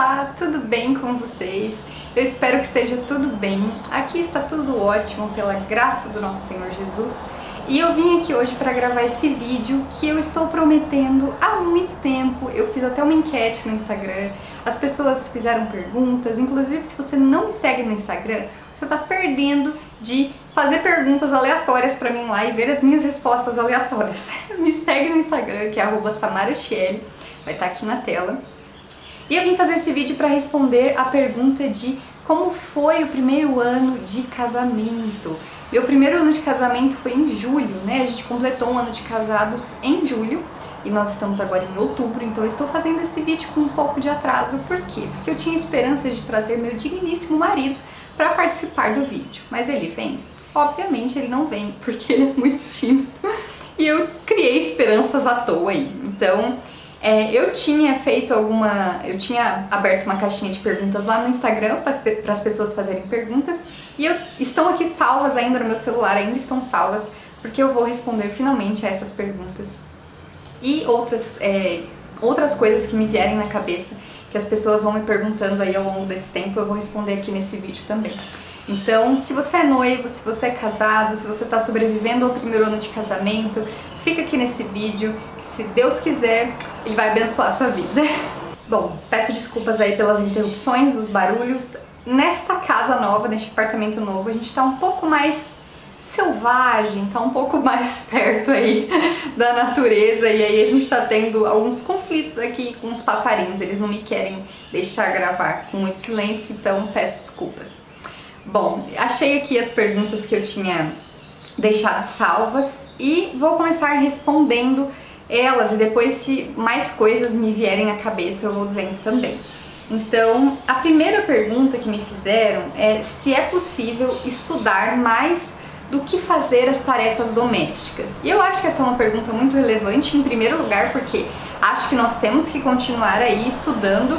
Olá, tudo bem com vocês? Eu espero que esteja tudo bem. Aqui está tudo ótimo pela graça do nosso Senhor Jesus. E eu vim aqui hoje para gravar esse vídeo que eu estou prometendo há muito tempo. Eu fiz até uma enquete no Instagram, as pessoas fizeram perguntas, inclusive se você não me segue no Instagram, você está perdendo de fazer perguntas aleatórias para mim lá e ver as minhas respostas aleatórias. Me segue no Instagram, que é @samarachiele, vai estar aqui na tela. E eu vim fazer esse vídeo para responder a pergunta de como foi o primeiro ano de casamento. Meu primeiro ano de casamento foi em julho, né? A gente completou um ano de casados em julho e nós estamos agora em outubro, então eu estou fazendo esse vídeo com um pouco de atraso. Por quê? Porque eu tinha esperança de trazer meu digníssimo marido para participar do vídeo. Mas ele vem? Obviamente ele não vem, porque ele é muito tímido e eu criei esperanças à toa aí. Então, eu tinha aberto uma caixinha de perguntas lá no Instagram para as pessoas fazerem perguntas e estão aqui salvas ainda no meu celular, ainda estão salvas, porque eu vou responder finalmente a essas perguntas e outras coisas que me vierem na cabeça, que as pessoas vão me perguntando aí ao longo desse tempo, eu vou responder aqui nesse vídeo também. Então, se você é noivo, se você é casado, se você está sobrevivendo ao primeiro ano de casamento, fica aqui nesse vídeo, que se Deus quiser, Ele vai abençoar a sua vida. Bom, peço desculpas aí pelas interrupções, os barulhos. Nesta casa nova, neste apartamento novo, a gente está um pouco mais selvagem, está um pouco mais perto aí da natureza, e aí a gente está tendo alguns conflitos aqui com os passarinhos, eles não me querem deixar gravar com muito silêncio, então peço desculpas. Bom, achei aqui as perguntas que eu tinha deixado salvas e vou começar respondendo elas, e depois, se mais coisas me vierem à cabeça, eu vou dizendo também. Então, a primeira pergunta que me fizeram é se é possível estudar mais do que fazer as tarefas domésticas. E eu acho que essa é uma pergunta muito relevante, em primeiro lugar, porque acho que nós temos que continuar aí estudando,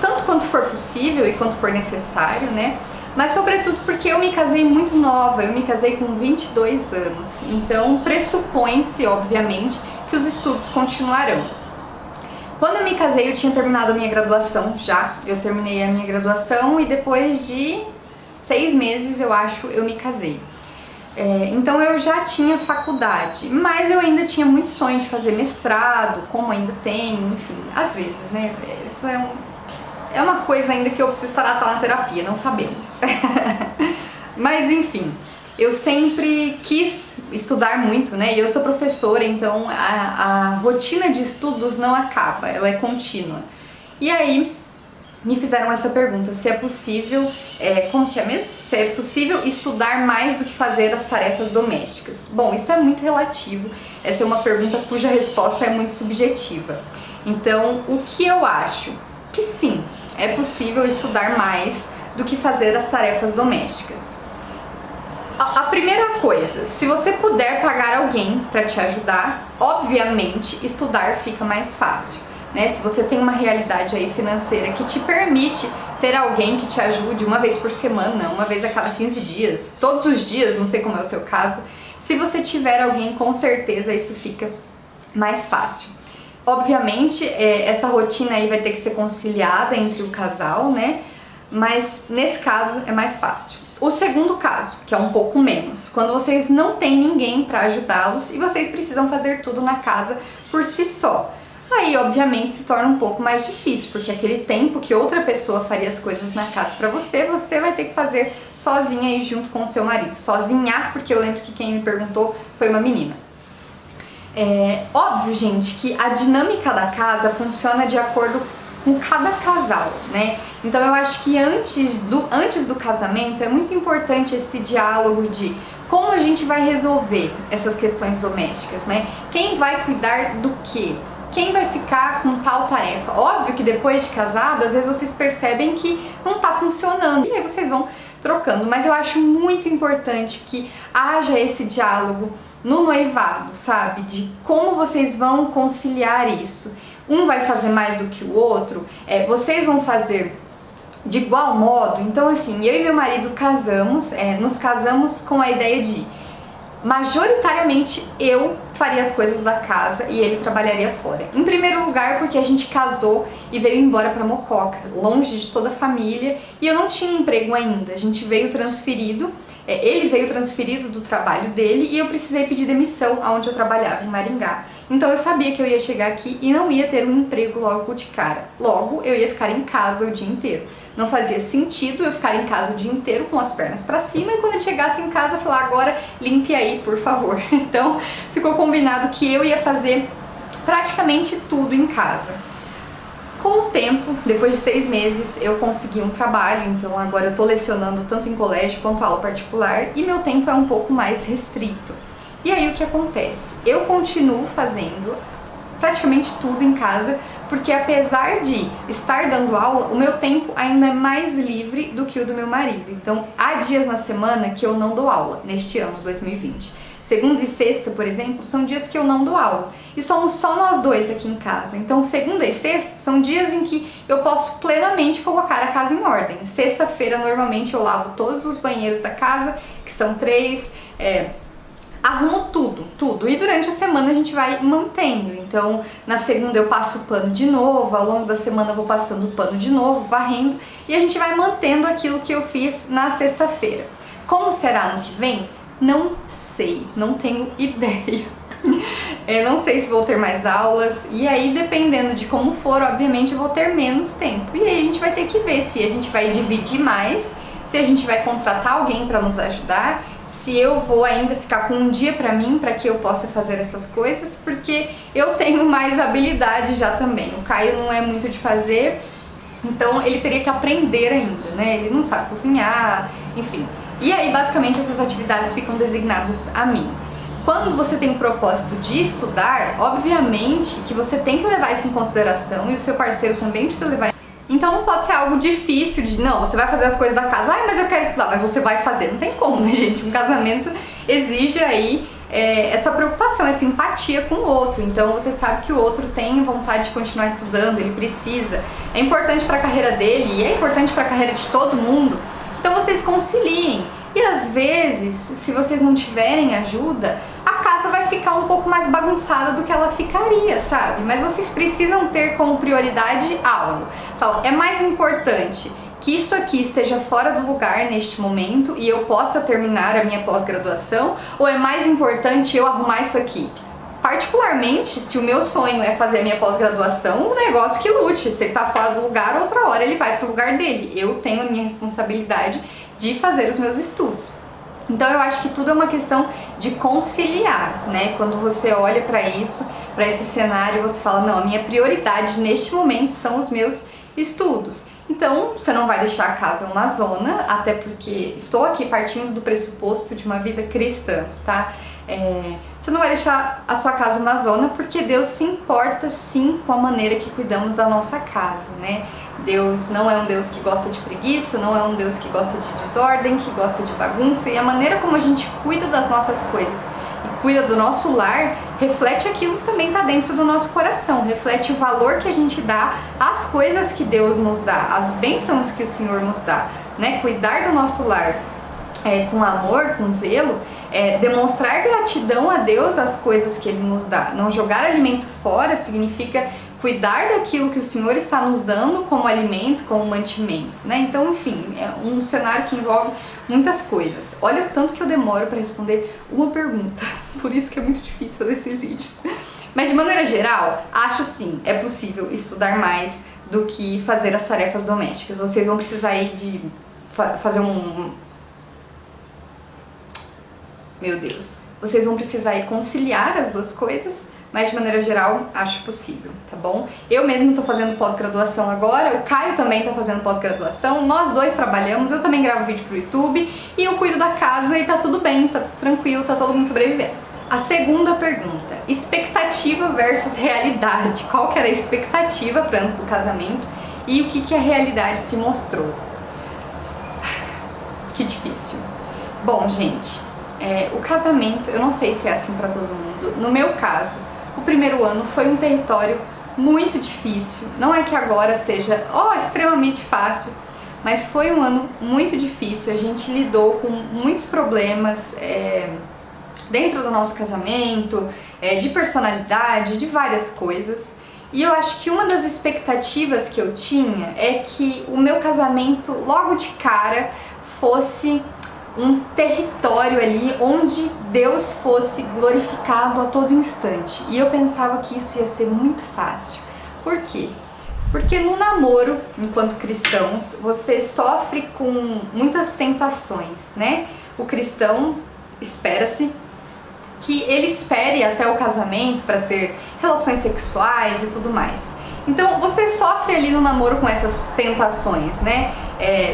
tanto quanto for possível e quanto for necessário, né? Mas sobretudo porque eu me casei muito nova, eu me casei com 22 anos, então pressupõe-se, obviamente, que os estudos continuarão. Quando eu me casei, eu tinha terminado a minha graduação já, eu terminei a minha graduação e depois de 6 meses, eu acho, eu me casei. Então eu já tinha faculdade, mas eu ainda tinha muito sonho de fazer mestrado, como ainda tenho, enfim, às vezes, né? Isso é uma coisa ainda que eu preciso tratar na terapia, não sabemos. Mas enfim, eu sempre quis estudar muito, né? E eu sou professora, então a rotina de estudos não acaba, ela é contínua. E aí me fizeram essa pergunta, se é possível, como que é mesmo? Se é possível estudar mais do que fazer as tarefas domésticas. Bom, isso é muito relativo, essa é uma pergunta cuja resposta é muito subjetiva. Então, o que eu acho? Que sim, é possível estudar mais do que fazer as tarefas domésticas. A primeira coisa, se você puder pagar alguém para te ajudar, obviamente estudar fica mais fácil, né? Se você tem uma realidade aí financeira que te permite ter alguém que te ajude uma vez por semana, uma vez a cada 15 dias, todos os dias, não sei como é o seu caso, se você tiver alguém, com certeza isso fica mais fácil. Obviamente, essa rotina aí vai ter que ser conciliada entre o casal, né? Mas nesse caso é mais fácil. O segundo caso, que é um pouco menos, quando vocês não têm ninguém para ajudá-los e vocês precisam fazer tudo na casa por si só. Aí, obviamente, se torna um pouco mais difícil, porque aquele tempo que outra pessoa faria as coisas na casa para você, você vai ter que fazer sozinha aí junto com o seu marido. Sozinha, porque eu lembro que quem me perguntou foi uma menina. Óbvio, gente, que a dinâmica da casa funciona de acordo com cada casal, né? Então eu acho que antes do casamento é muito importante esse diálogo de como a gente vai resolver essas questões domésticas, né? Quem vai cuidar do quê? Quem vai ficar com tal tarefa? Óbvio que depois de casado, às vezes vocês percebem que não tá funcionando e aí vocês vão trocando, mas eu acho muito importante que haja esse diálogo no noivado, sabe? De como vocês vão conciliar isso. Um vai fazer mais do que o outro, vocês vão fazer de igual modo. Então assim, eu e meu marido casamos, nos casamos com a ideia de majoritariamente eu faria as coisas da casa e ele trabalharia fora. Em primeiro lugar, porque a gente casou e veio embora para Mococa, longe de toda a família, e eu não tinha emprego ainda. A gente veio transferido, ele veio transferido do trabalho dele e eu precisei pedir demissão aonde eu trabalhava, em Maringá. Então eu sabia que eu ia chegar aqui e não ia ter um emprego logo de cara. Logo, eu ia ficar em casa o dia inteiro. Não fazia sentido eu ficar em casa o dia inteiro com as pernas pra cima e quando ele chegasse em casa falar, agora limpe aí, por favor. Então ficou combinado que eu ia fazer praticamente tudo em casa. Com o tempo, depois de 6 meses, eu consegui um trabalho, então agora eu tô lecionando tanto em colégio quanto aula particular e meu tempo é um pouco mais restrito. E aí o que acontece? Eu continuo fazendo praticamente tudo em casa, porque apesar de estar dando aula, o meu tempo ainda é mais livre do que o do meu marido. Então, há dias na semana que eu não dou aula, neste ano, 2020. Segunda e sexta, por exemplo, são dias que eu não dou aula. E somos só nós dois aqui em casa. Então, segunda e sexta são dias em que eu posso plenamente colocar a casa em ordem. Sexta-feira, normalmente, eu lavo todos os banheiros da casa, que são 3, arrumo tudo. E durante a semana a gente vai mantendo. Então, na segunda eu passo o pano de novo, ao longo da semana eu vou passando o pano de novo, varrendo, e a gente vai mantendo aquilo que eu fiz na sexta-feira. Como será no que vem? Não sei, não tenho ideia. Não sei se vou ter mais aulas, e aí dependendo de como for, obviamente eu vou ter menos tempo. E aí a gente vai ter que ver se a gente vai dividir mais, se a gente vai contratar alguém para nos ajudar, se eu vou ainda ficar com um dia pra mim, pra que eu possa fazer essas coisas, porque eu tenho mais habilidade já também. O Caio não é muito de fazer, então ele teria que aprender ainda, né? Ele não sabe cozinhar, enfim. E aí, basicamente, essas atividades ficam designadas a mim. Quando você tem o propósito de estudar, obviamente que você tem que levar isso em consideração e o seu parceiro também precisa levar. Então não pode ser algo difícil de, não, você vai fazer as coisas da casa, mas eu quero estudar, mas você vai fazer. Não tem como, né, gente? Um casamento exige aí essa preocupação, essa empatia com o outro. Então você sabe que o outro tem vontade de continuar estudando, ele precisa. É importante para a carreira dele e é importante para a carreira de todo mundo. Então vocês conciliem. E às vezes, se vocês não tiverem ajuda, a casa vai ficar um pouco mais bagunçada do que ela ficaria, sabe? Mas vocês precisam ter como prioridade algo. Fala, é mais importante que isto aqui esteja fora do lugar neste momento e eu possa terminar a minha pós-graduação, ou é mais importante eu arrumar isso aqui? Particularmente, se o meu sonho é fazer a minha pós-graduação, o negócio que lute. Se ele tá fora do lugar, outra hora ele vai pro lugar dele. Eu tenho a minha responsabilidade de fazer os meus estudos. Então eu acho que tudo é uma questão de conciliar, né? Quando você olha para isso, para esse cenário, você fala, não, a minha prioridade neste momento são os meus estudos. Então, você não vai deixar a casa uma zona, até porque estou aqui partindo do pressuposto de uma vida cristã, tá? Você não vai deixar a sua casa uma zona, porque Deus se importa sim com a maneira que cuidamos da nossa casa, né? Deus não é um Deus que gosta de preguiça, não é um Deus que gosta de desordem, que gosta de bagunça, e a maneira como a gente cuida das nossas coisas e cuida do nosso lar reflete aquilo que também está dentro do nosso coração, reflete o valor que a gente dá às coisas que Deus nos dá, às bênçãos que o Senhor nos dá, né? Cuidar do nosso lar com amor, com zelo, demonstrar gratidão a Deus às coisas que Ele nos dá. Não jogar alimento fora significa cuidar daquilo que o Senhor está nos dando como alimento, como mantimento, né? Então, enfim, é um cenário que envolve muitas coisas. Olha o tanto que eu demoro para responder uma pergunta, por isso que é muito difícil fazer esses vídeos. Mas, de maneira geral, acho sim, é possível estudar mais do que fazer as tarefas domésticas. Vocês vão precisar aí de fazer Meu Deus. Vocês vão precisar aí conciliar as duas coisas, mas de maneira geral, acho possível, tá bom? Eu mesmo tô fazendo pós-graduação agora, o Caio também tá fazendo pós-graduação, nós dois trabalhamos, eu também gravo vídeo pro YouTube e eu cuido da casa e tá tudo bem, tá tudo tranquilo, tá todo mundo sobrevivendo. A segunda pergunta, expectativa versus realidade. Qual que era a expectativa para antes do casamento e o que a realidade se mostrou? Que difícil. Bom, gente, o casamento, eu não sei se é assim para todo mundo. No meu caso, o primeiro ano foi um território muito difícil. Não é que agora seja extremamente fácil, mas foi um ano muito difícil. A gente lidou com muitos problemas dentro do nosso casamento, de personalidade, de várias coisas. E eu acho que uma das expectativas que eu tinha é que o meu casamento, logo de cara, fosse um território ali onde Deus fosse glorificado a todo instante. E eu pensava que isso ia ser muito fácil. Por quê? Porque no namoro, enquanto cristãos, você sofre com muitas tentações, né? O cristão espera-se que ele espere até o casamento para ter relações sexuais e tudo mais. Então você sofre ali no namoro com essas tentações, né?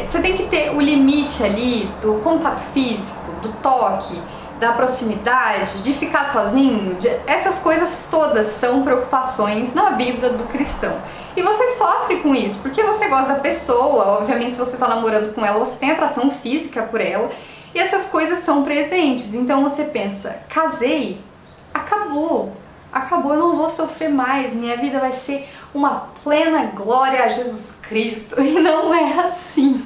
Você tem que ter o limite ali do contato físico, do toque, da proximidade, de ficar sozinho. Essas coisas todas são preocupações na vida do cristão. E você sofre com isso, porque você gosta da pessoa, obviamente se você está namorando com ela, você tem atração física por ela, e essas coisas são presentes. Então você pensa, casei, acabou, eu não vou sofrer mais, minha vida vai ser uma plena glória a Jesus Cristo. E não é assim.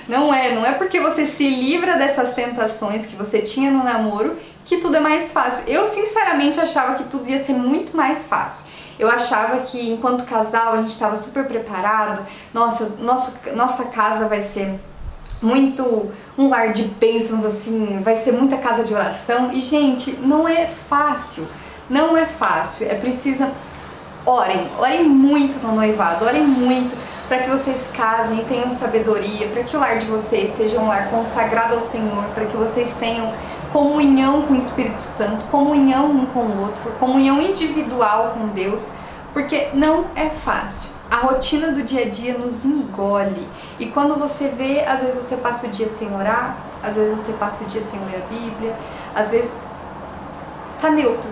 Não é porque você se livra dessas tentações que você tinha no namoro que tudo é mais fácil. Eu sinceramente achava que tudo ia ser muito mais fácil. Eu achava que enquanto casal a gente estava super preparado, nossa casa vai ser muito um lar de bênçãos, assim, vai ser muita casa de oração. E gente, não é fácil. Não é fácil, é preciso. Orem muito no noivado, orem muito para que vocês casem e tenham sabedoria, para que o lar de vocês seja um lar consagrado ao Senhor, para que vocês tenham comunhão com o Espírito Santo, comunhão um com o outro, comunhão individual com Deus, porque não é fácil. A rotina do dia a dia nos engole, e quando você vê, às vezes você passa o dia sem orar, às vezes você passa o dia sem ler a Bíblia, às vezes tá neutro.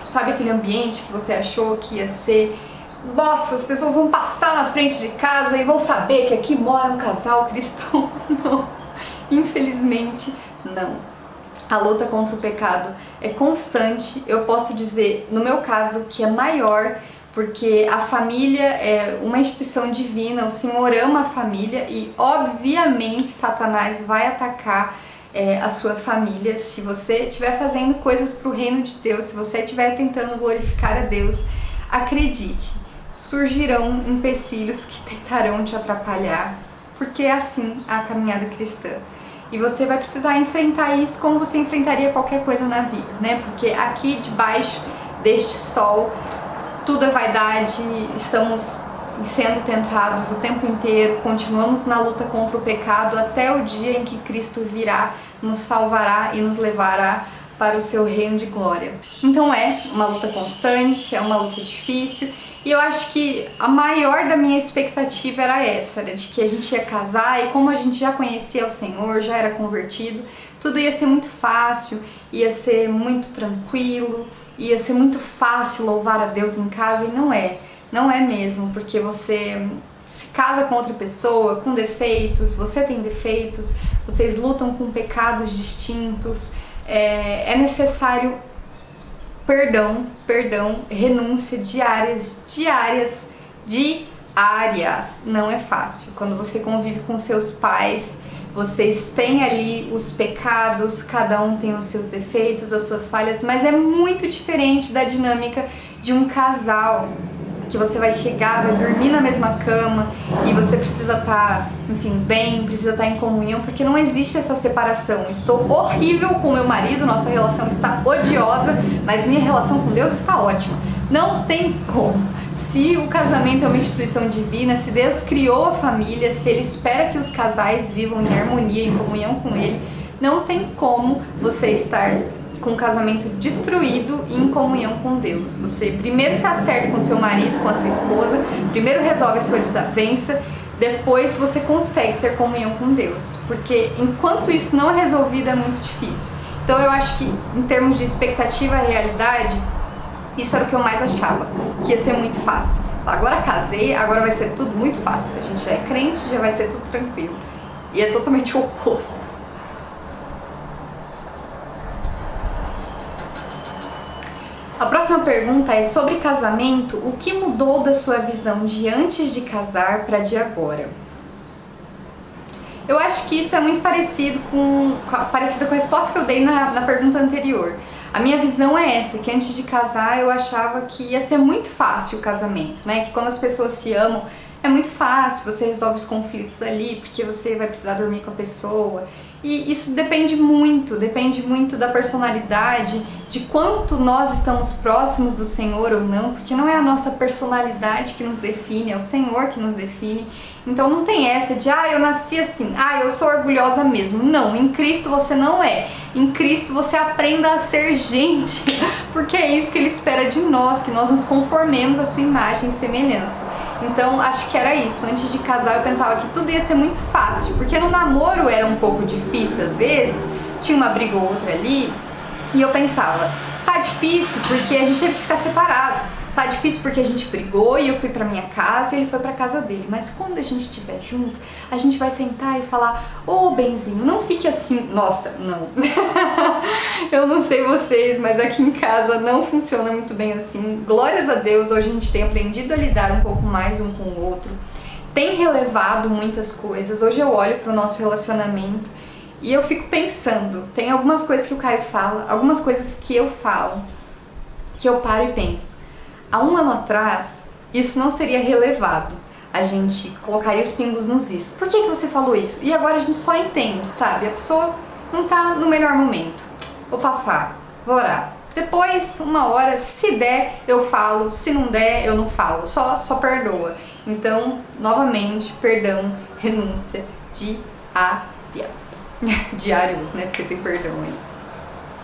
Sabe aquele ambiente que você achou que ia ser, nossa, as pessoas vão passar na frente de casa e vão saber que aqui mora um casal cristão? Não, infelizmente não. A luta contra o pecado é constante. Eu posso dizer, no meu caso, que é maior, porque a família é uma instituição divina, o Senhor ama a família e obviamente Satanás vai atacar a sua família. Se você estiver fazendo coisas para o reino de Deus, se você estiver tentando glorificar a Deus, acredite, surgirão empecilhos que tentarão te atrapalhar, porque é assim a caminhada cristã. E você vai precisar enfrentar isso como você enfrentaria qualquer coisa na vida, né? Porque aqui debaixo deste sol, tudo é vaidade, estamos sendo tentados o tempo inteiro, continuamos na luta contra o pecado até o dia em que Cristo virá, nos salvará e nos levará para o seu reino de glória. Então é uma luta constante, é uma luta difícil, e eu acho que a maior da minha expectativa era essa, de que a gente ia casar e como a gente já conhecia o Senhor, já era convertido, tudo ia ser muito fácil, ia ser muito tranquilo, ia ser muito fácil louvar a Deus em casa, e não é. Não é mesmo, porque você se casa com outra pessoa, com defeitos, você tem defeitos, vocês lutam com pecados distintos, é necessário perdão, renúncia diárias, não é fácil. Quando você convive com seus pais, vocês têm ali os pecados, cada um tem os seus defeitos, as suas falhas, mas é muito diferente da dinâmica de um casal, que você vai chegar, vai dormir na mesma cama e você precisa estar, bem, precisa estar em comunhão, porque não existe essa separação. Estou horrível com meu marido, nossa relação está odiosa, mas minha relação com Deus está ótima. Não tem como. Se o casamento é uma instituição divina, se Deus criou a família, se Ele espera que os casais vivam em harmonia, em comunhão com Ele, não tem como você estar com o casamento destruído e em comunhão com Deus. Você primeiro se acerta com seu marido, com a sua esposa, primeiro resolve a sua desavença, depois você consegue ter comunhão com Deus, porque enquanto isso não é resolvido é muito difícil. Então eu acho que em termos de expectativa e realidade, isso era o que eu mais achava, que ia ser muito fácil. Agora casei, agora vai ser tudo muito fácil, a gente já é crente, já vai ser tudo tranquilo. E é totalmente o oposto. A próxima pergunta é sobre casamento. O que mudou da sua visão de antes de casar para de agora? Eu acho que isso é muito parecido com a resposta que eu dei na pergunta anterior. A minha visão é essa, que antes de casar eu achava que ia ser muito fácil o casamento, né? Que quando as pessoas se amam, é muito fácil, você resolve os conflitos ali, porque você vai precisar dormir com a pessoa. E isso depende muito da personalidade, de quanto nós estamos próximos do Senhor ou não, porque não é a nossa personalidade que nos define, é o Senhor que nos define. Então não tem essa de, eu nasci assim, eu sou orgulhosa mesmo. Não, em Cristo você não é. Em Cristo você aprenda a ser gente, porque é isso que Ele espera de nós, que nós nos conformemos à sua imagem e semelhança. Então acho que era isso. Antes de casar eu pensava que tudo ia ser muito fácil, porque no namoro era um pouco difícil às vezes, tinha uma briga ou outra ali, e eu pensava, tá difícil porque a gente teve que ficar separado. Tá difícil porque a gente brigou e eu fui pra minha casa e ele foi pra casa dele. Mas quando a gente estiver junto, a gente vai sentar e falar, benzinho, não fique assim. Nossa, não. Eu não sei vocês, mas aqui em casa não funciona muito bem assim. Glórias a Deus, hoje a gente tem aprendido a lidar um pouco mais um com o outro. Tem relevado muitas coisas. Hoje eu olho pro nosso relacionamento e eu fico pensando. Tem algumas coisas que o Caio fala, algumas coisas que eu falo, que eu paro e penso. Há um ano atrás, isso não seria relevado. A gente colocaria os pingos nos is. Por que você falou isso? E agora a gente só entende, sabe? A pessoa não tá no melhor momento. Vou passar, vou orar. Depois, uma hora, se der, eu falo. Se não der, eu não falo. Só perdoa. Então, novamente, perdão, renúncia diárias. Diários, né? Porque tem perdão aí.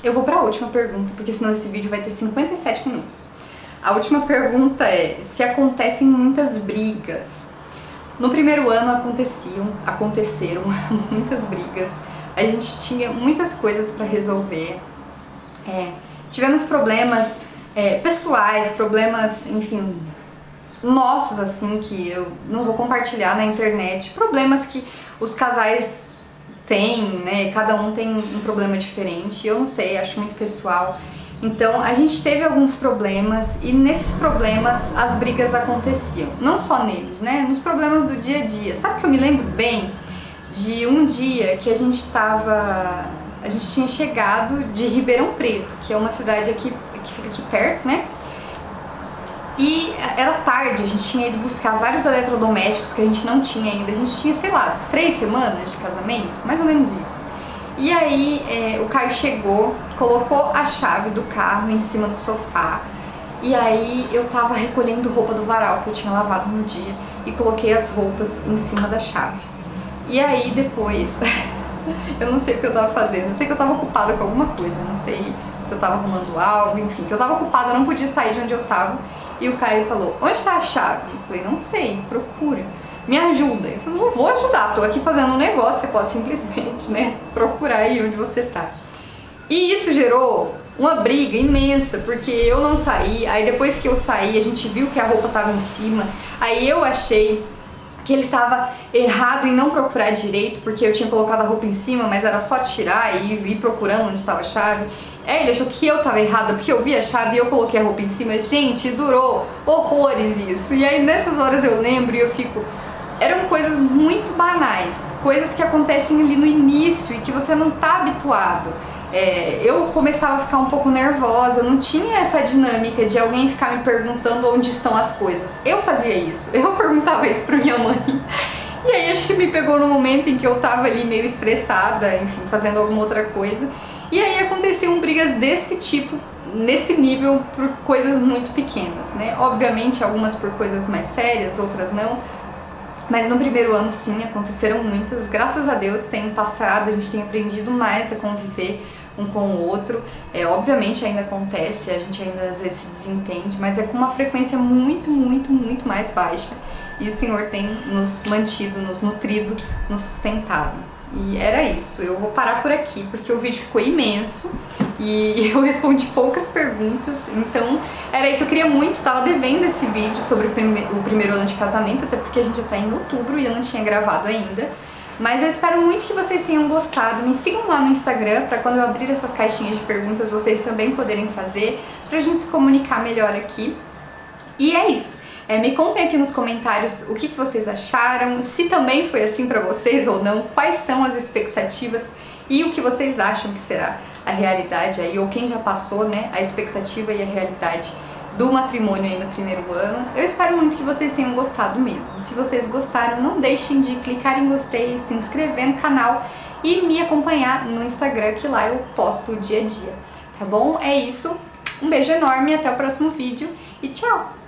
Eu vou pra última pergunta, porque senão esse vídeo vai ter 57 minutos. A última pergunta é se acontecem muitas brigas. No primeiro ano aconteceram muitas brigas. A gente tinha muitas coisas para resolver. Tivemos problemas pessoais, problemas, enfim, nossos, assim, que eu não vou compartilhar na internet. Problemas que os casais têm, né? Cada um tem um problema diferente. Eu não sei, acho muito pessoal. Então a gente teve alguns problemas e nesses problemas as brigas aconteciam, não só neles, né? Nos problemas do dia a dia. Sabe que eu me lembro bem de um dia que a gente tinha chegado de Ribeirão Preto, que é uma cidade aqui que fica aqui perto, né? E era tarde, a gente tinha ido buscar vários eletrodomésticos que a gente não tinha ainda. A gente tinha, sei lá, 3 semanas de casamento, mais ou menos isso. E aí o Caio chegou, colocou a chave do carro em cima do sofá. E aí eu tava recolhendo roupa do varal que eu tinha lavado no dia e coloquei as roupas em cima da chave. E aí depois, eu não sei o que eu tava fazendo, eu sei que eu tava ocupada com alguma coisa, não sei se eu tava arrumando algo, enfim, que eu tava ocupada, eu não podia sair de onde eu tava. E o Caio falou, onde tá a chave? Eu falei, não sei, procura. Me ajuda. Eu falei, não vou ajudar, tô aqui fazendo um negócio, você pode simplesmente, né, procurar aí onde você tá. E isso gerou uma briga imensa, porque eu não saí, aí depois que eu saí, a gente viu que a roupa tava em cima, aí eu achei que ele tava errado em não procurar direito, porque eu tinha colocado a roupa em cima, mas era só tirar e ir procurando onde estava a chave. Aí ele achou que eu tava errada, porque eu vi a chave e eu coloquei a roupa em cima. Gente, durou horrores isso. E aí nessas horas eu lembro e eu fico... Eram coisas muito banais, coisas que acontecem ali no início e que você não tá habituado. Eu começava a ficar um pouco nervosa, não tinha essa dinâmica de alguém ficar me perguntando onde estão as coisas. Eu fazia isso, eu perguntava isso pra minha mãe. E aí acho que me pegou no momento em que eu tava ali meio estressada, enfim, fazendo alguma outra coisa. E aí aconteciam brigas desse tipo, nesse nível, por coisas muito pequenas, né? Obviamente algumas por coisas mais sérias, outras não. Mas no primeiro ano sim, aconteceram muitas. Graças a Deus tem passado, a gente tem aprendido mais a conviver um com o outro. Obviamente ainda acontece, a gente ainda às vezes se desentende, mas é com uma frequência muito, muito, muito mais baixa. E o Senhor tem nos mantido, nos nutrido, nos sustentado. E era isso, eu vou parar por aqui, porque o vídeo ficou imenso e eu respondi poucas perguntas, então era isso. Eu queria muito, tava devendo esse vídeo sobre o primeiro ano de casamento, até porque a gente já tá em outubro e eu não tinha gravado ainda. Mas eu espero muito que vocês tenham gostado. Me sigam lá no Instagram, para quando eu abrir essas caixinhas de perguntas, vocês também poderem fazer, pra gente se comunicar melhor aqui. E é isso. Me contem aqui nos comentários o que vocês acharam, se também foi assim pra vocês ou não, quais são as expectativas e o que vocês acham que será a realidade aí, ou quem já passou, né, a expectativa e a realidade do matrimônio aí no primeiro ano. Eu espero muito que vocês tenham gostado mesmo. Se vocês gostaram, não deixem de clicar em gostei, se inscrever no canal e me acompanhar no Instagram, que lá eu posto o dia a dia, tá bom? É isso, um beijo enorme, até o próximo vídeo e tchau!